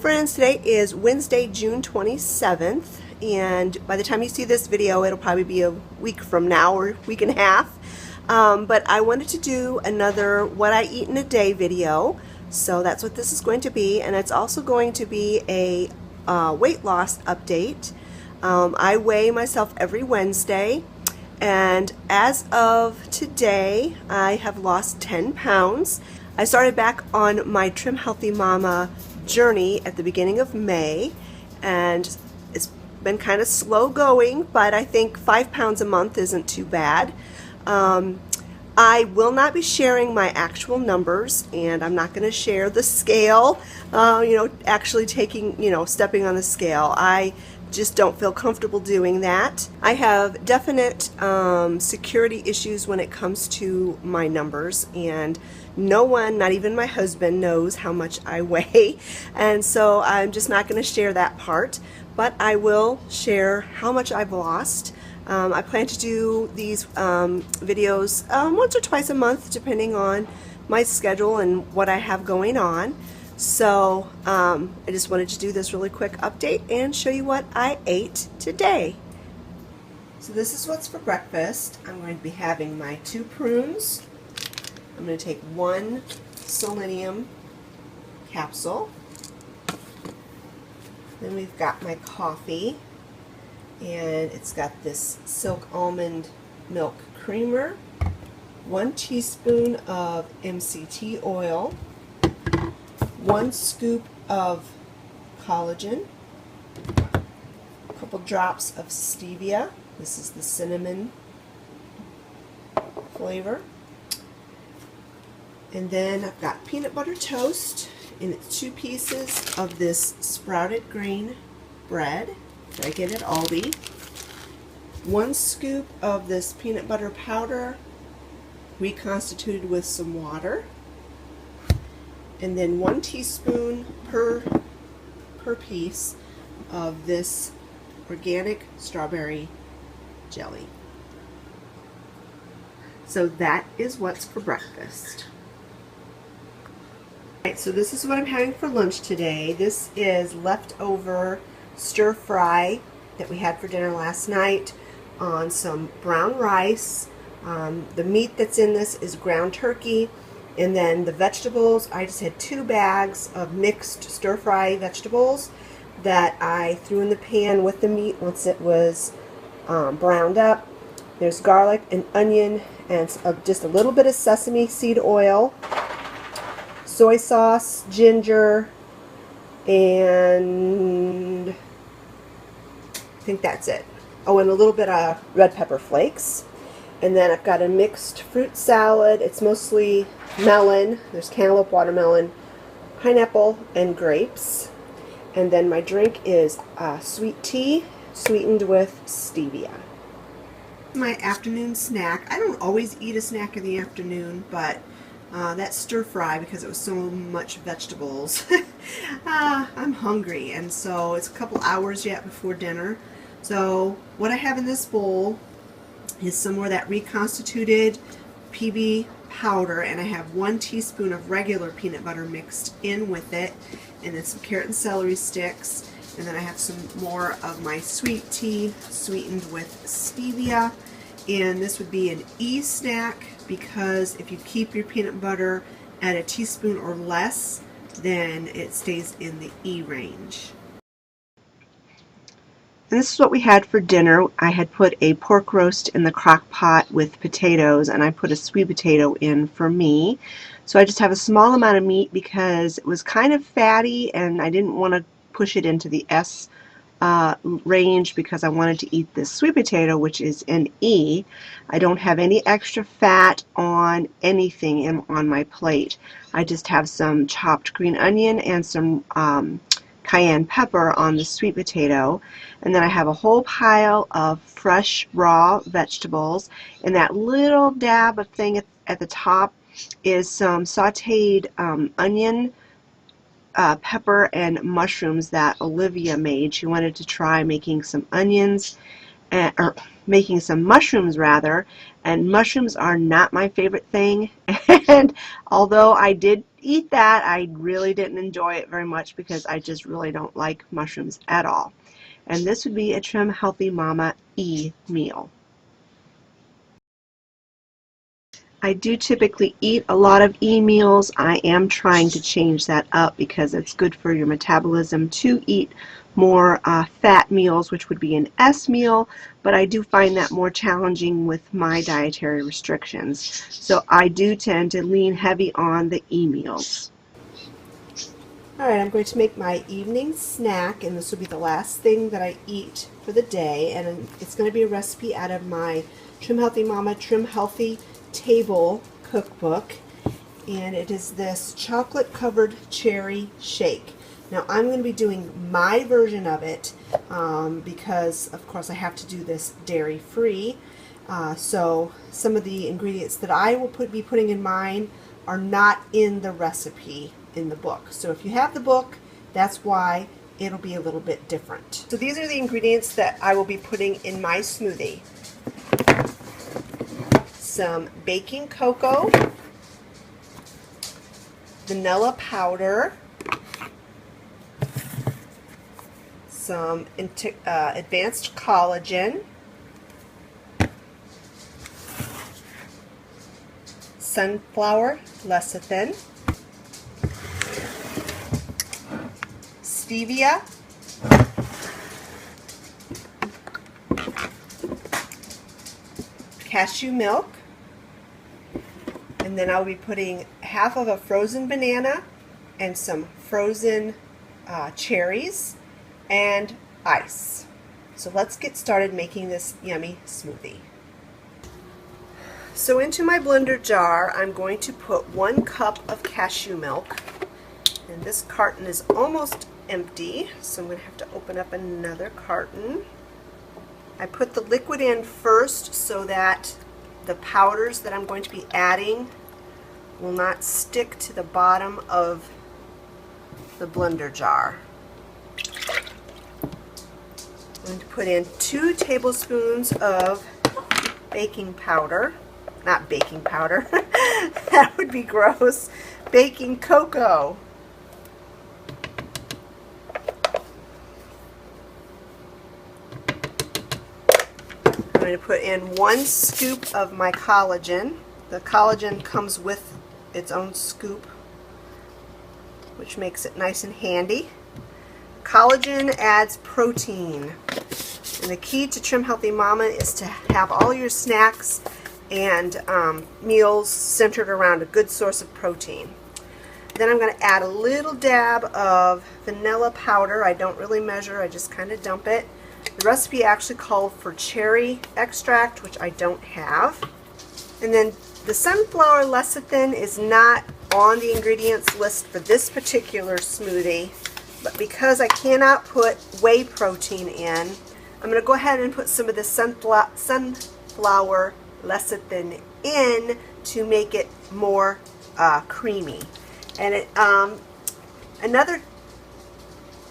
friends, today is Wednesday, June 27th, and by the time you see this video it'll probably be a week from now or week and a half. But I wanted to do another what I eat in a day video, so that's what this is going to be, and it's also going to be a weight loss update. I weigh myself every Wednesday, and as of today I have lost 10 pounds. I started back on my Trim Healthy Mama journey at the beginning of May, and it's been kind of slow going, but I think 5 pounds a month isn't too bad. I will not be sharing my actual numbers, and I'm not going to share the scale, actually taking, stepping on the scale. I just don't feel comfortable doing that. I have definite security issues when it comes to my numbers, and no one, not even my husband, knows how much I weigh, and so I'm just not going to share that part, but I will share how much I've lost. I plan to do these videos once or twice a month, depending on my schedule and what I have going on. So I just wanted to do this really quick update and show you what I ate today. So this is what's for breakfast. I'm going to be having my 2 prunes. I'm going to take 1 selenium capsule. Then we've got my coffee, and it's got this silk almond milk creamer, 1 teaspoon of MCT oil, 1 scoop of collagen, a couple drops of stevia. This is the cinnamon flavor. And then I've got peanut butter toast, and it's 2 pieces of this sprouted grain bread that I get at Aldi, 1 scoop of this peanut butter powder reconstituted with some water, and then 1 teaspoon per piece of this organic strawberry jelly. So that is what's for breakfast. Alright, so this is what I'm having for lunch today. This is leftover stir fry that we had for dinner last night on some brown rice. The meat that's in this is ground turkey, and then the vegetables, I just had 2 bags of mixed stir fry vegetables that I threw in the pan with the meat once it was browned up. There's garlic and onion and just a little bit of sesame seed oil, soy sauce, ginger, and I think that's it. Oh, and a little bit of red pepper flakes. And then I've got a mixed fruit salad. It's mostly melon. There's cantaloupe, watermelon, pineapple, and grapes. And then my drink is sweet tea sweetened with stevia. My afternoon snack. I don't always eat a snack in the afternoon, but that stir fry, because it was so much vegetables, I'm hungry, and so it's a couple hours yet before dinner. So what I have in this bowl is some more of that reconstituted PB powder, and I have 1 teaspoon of regular peanut butter mixed in with it, and then some carrot and celery sticks, and then I have some more of my sweet tea sweetened with stevia. And this would be an E snack, because if you keep your peanut butter at a teaspoon or less, then it stays in the E range. And this is what we had for dinner. I had put a pork roast in the crock pot with potatoes, and I put a sweet potato in for me. So I just have a small amount of meat because it was kind of fatty, and I didn't want to push it into the S range because I wanted to eat this sweet potato, which is an E. I don't have any extra fat on anything on my plate. I just have some chopped green onion and some cayenne pepper on the sweet potato, and then I have a whole pile of fresh raw vegetables, and that little dab of thing at the top is some sauteed onion, pepper, and mushrooms that Olivia made. She wanted to try making some onions or making some mushrooms rather, and mushrooms are not my favorite thing. And although I did eat that, I really didn't enjoy it very much because I just really don't like mushrooms at all. And this would be a Trim Healthy Mama meal. I do typically eat a lot of meals. I am trying to change that up because it's good for your metabolism to eat more fat meals, which would be an S meal, but I do find that more challenging with my dietary restrictions. So I do tend to lean heavy on the meals. Alright, I'm going to make my evening snack, and this will be the last thing that I eat for the day, and it's going to be a recipe out of my Trim Healthy Mama Trim Healthy Table cookbook, and it is this chocolate covered cherry shake. Now I'm going to be doing my version of it because of course I have to do this dairy free, so some of the ingredients that I will be putting in mine are not in the recipe in the book. So if you have the book, that's why it'll be a little bit different. So these are the ingredients that I will be putting in my smoothie. Some baking cocoa, vanilla powder, some advanced collagen, sunflower lecithin, stevia, cashew milk, and then I'll be putting half of a frozen banana and some frozen cherries and ice. So let's get started making this yummy smoothie. So into my blender jar, I'm going to put 1 cup of cashew milk, and this carton is almost empty, so I'm going to have to open up another carton. I put the liquid in first so that the powders that I'm going to be adding will not stick to the bottom of the blender jar. I'm going to put in 2 tablespoons of baking powder. Not baking powder, that would be gross. Baking cocoa. I'm going to put in 1 scoop of my collagen. The collagen comes with its own scoop, which makes it nice and handy. Collagen adds protein. And the key to Trim Healthy Mama is to have all your snacks and meals centered around a good source of protein. Then I'm going to add a little dab of vanilla powder. I don't really measure, I just kind of dump it. The recipe actually called for cherry extract, which I don't have. And then the sunflower lecithin is not on the ingredients list for this particular smoothie, but because I cannot put whey protein in, I'm going to go ahead and put some of the sunflower lecithin in to make it more creamy. And another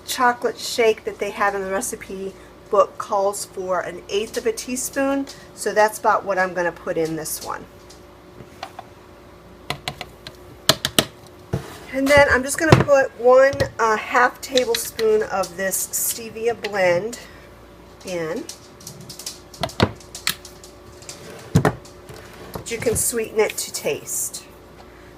chocolate shake that they have in the recipe book calls for 1/8 of a teaspoon, so that's about what I'm going to put in this one. And then I'm just going to put 1/2 tablespoon of this stevia blend in. You can sweeten it to taste.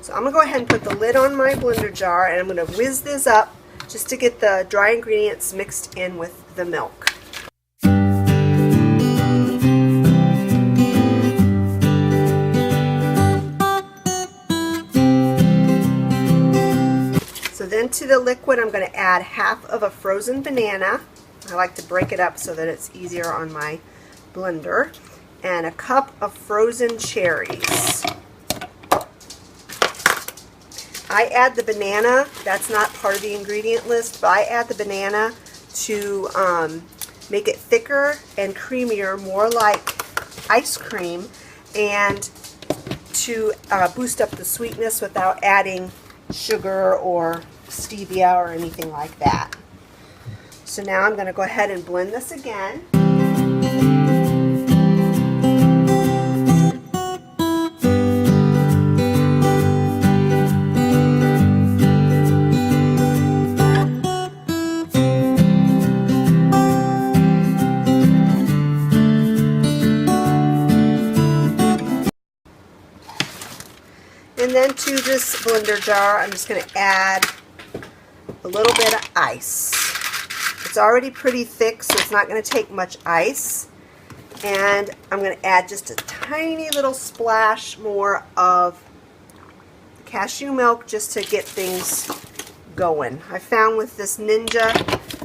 So I'm going to go ahead and put the lid on my blender jar, and I'm going to whiz this up just to get the dry ingredients mixed in with the milk. So then to the liquid I'm going to add half of a frozen banana. I like to break it up so that it's easier on my blender. And a cup of frozen cherries. I add the banana, that's not part of the ingredient list, but I add the banana to make it thicker and creamier, more like ice cream, and to boost up the sweetness without adding sugar or stevia or anything like that. So now I'm going to go ahead and blend this again. And to this blender jar, I'm just going to add a little bit of ice. It's already pretty thick, so it's not going to take much ice. And I'm going to add just a tiny little splash more of cashew milk just to get things going. I found with this Ninja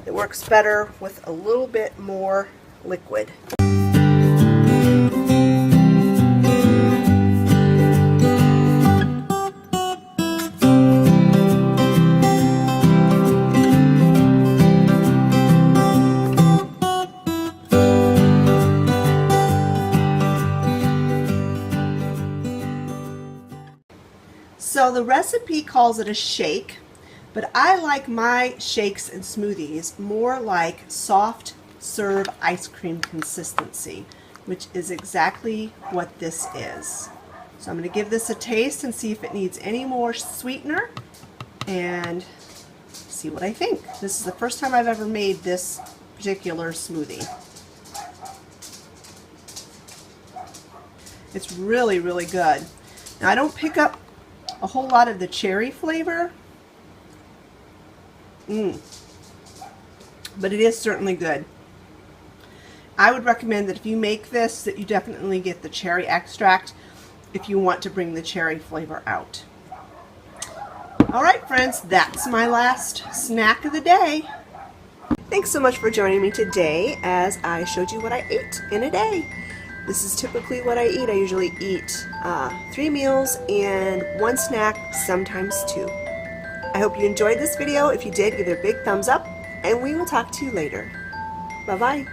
it works better with a little bit more liquid. So the recipe calls it a shake, but I like my shakes and smoothies more like soft serve ice cream consistency, which is exactly what this is. So I'm going to give this a taste and see if it needs any more sweetener and see what I think. This is the first time I've ever made this particular smoothie. It's really, really good. Now I don't pick up a whole lot of the cherry flavor, but it is certainly good. I would recommend that if you make this, that you definitely get the cherry extract if you want to bring the cherry flavor out. Alright friends, that's my last snack of the day. Thanks so much for joining me today as I showed you what I ate in a day. This is typically what I eat. I usually eat 3 meals and 1 snack, sometimes 2. I hope you enjoyed this video. If you did, give it a big thumbs up, and we will talk to you later. Bye-bye.